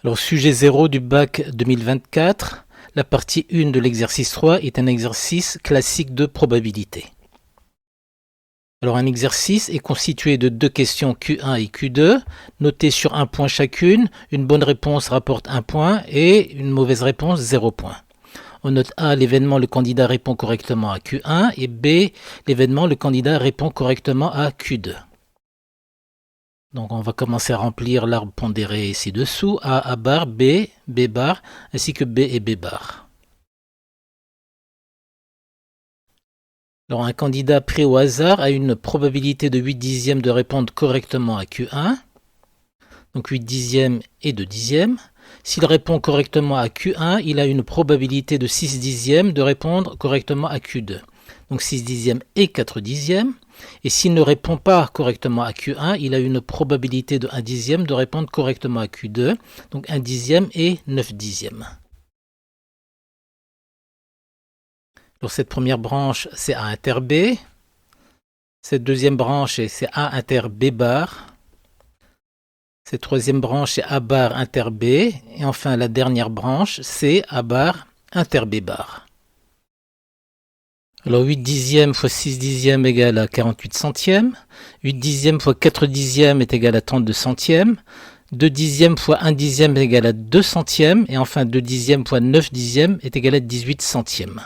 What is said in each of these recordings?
Alors, sujet 0 du bac 2024, la partie 1 de l'exercice 3 est un exercice classique de probabilité. Alors, un exercice est constitué de deux questions Q1 et Q2, notées sur un point chacune. Une bonne réponse rapporte 1 point et une mauvaise réponse 0 point. On note A, l'événement, le candidat répond correctement à Q1 et B, l'événement, le candidat répond correctement à Q2. Donc on va commencer à remplir l'arbre pondéré ci-dessous, A bar, B bar, ainsi que B et B bar. Alors un candidat pris au hasard a une probabilité de 8 dixièmes de répondre correctement à Q1, donc 8 dixièmes et 2 dixièmes. S'il répond correctement à Q1, il a une probabilité de 6 dixièmes de répondre correctement à Q2, donc 6 dixièmes et 4 dixièmes. Et s'il ne répond pas correctement à Q1, il a une probabilité de 1 dixième de répondre correctement à Q2, donc 1 dixième et 9 dixièmes. Alors cette première branche, c'est A inter B. Cette deuxième branche, c'est A inter B bar. Cette troisième branche, c'est A bar inter B. Et enfin, la dernière branche, c'est A bar inter B bar. Alors 8 dixièmes fois 6 dixièmes égale à 48 centièmes. 8 dixièmes fois 4 dixièmes est égal à 32 centièmes. 2 dixièmes fois 1 dixième est égal à 2 centièmes. Et enfin 2 dixièmes fois 9 dixièmes est égal à 18 centièmes.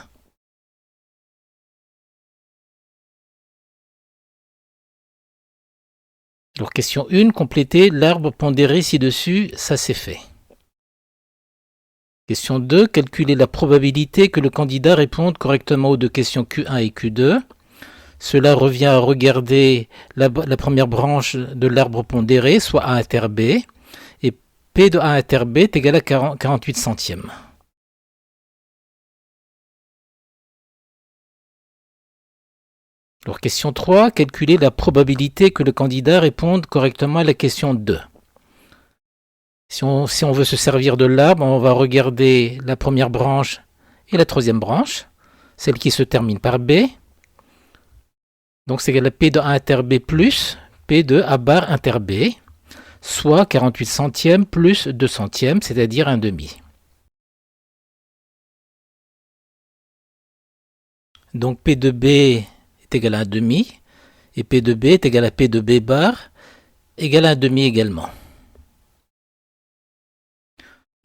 Alors question 1, compléter l'arbre pondéré ci-dessus, ça c'est fait. Question 2, calculer la probabilité que le candidat réponde correctement aux deux questions Q1 et Q2. Cela revient à regarder la première branche de l'arbre pondéré, soit A inter B, et P de A inter B est égal à 48 centièmes. Alors question 3, calculer la probabilité que le candidat réponde correctement à la question 2. Si on veut se servir de l'arbre, on va regarder la première branche et la troisième branche, celle qui se termine par B. Donc c'est égal à P de A inter B plus P de A bar inter B, soit 48 centièmes plus 2 centièmes, c'est-à-dire un demi. Donc P de B est égal à un demi, et P de B est égal à P de B bar, égal à un demi également.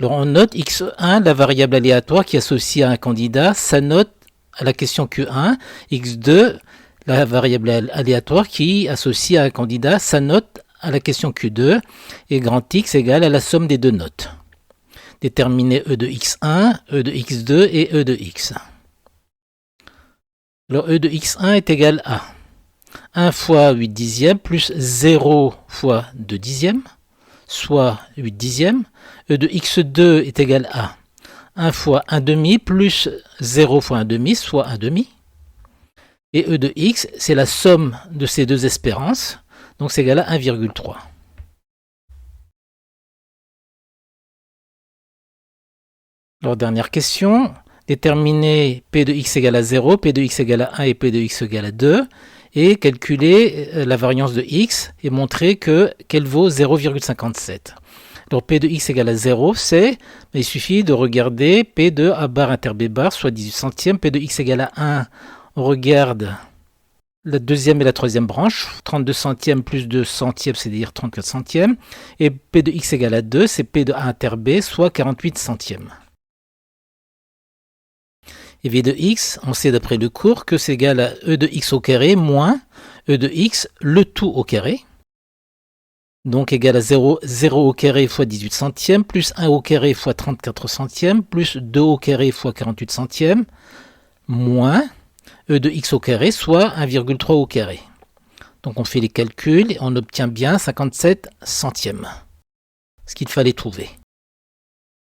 Alors on note x1, la variable aléatoire qui associe à un candidat, sa note à la question Q1, x2, la variable aléatoire qui associe à un candidat, sa note à la question Q2, et grand X égale à la somme des deux notes. Déterminer E de x1, E de x2 et E de x. Alors E de x1 est égal à 1 fois 8 dixièmes plus 0 fois 2 dixièmes, soit 8 dixièmes. E de x2 est égal à 1 fois 1 demi plus 0 fois 1 demi, soit 1 demi. Et E de x, c'est la somme de ces deux espérances, donc c'est égal à 1,3. Alors, dernière question. Déterminer P de x égale à 0, P de x égale à 1 et P de x égale à 2, et calculer la variance de x et montrer qu'elle vaut 0,57. Alors P de x égale à 0, il suffit de regarder P de A bar inter B bar, soit 18 centièmes. P de x égale à 1, on regarde la deuxième et la troisième branche, 32 centièmes plus 2 centièmes, c'est-à-dire 34 centièmes. Et P de x égale à 2, c'est P de A inter B, soit 48 centièmes. Et V de x, on sait d'après le cours que c'est égal à E de x au carré moins E de x, le tout au carré. Donc égal à 0 au carré fois 18 centièmes, plus 1 au carré fois 34 centièmes, plus 2 au carré fois 48 centièmes, moins E de x au carré, soit 1,3 au carré. Donc on fait les calculs et on obtient bien 57 centièmes, ce qu'il fallait trouver.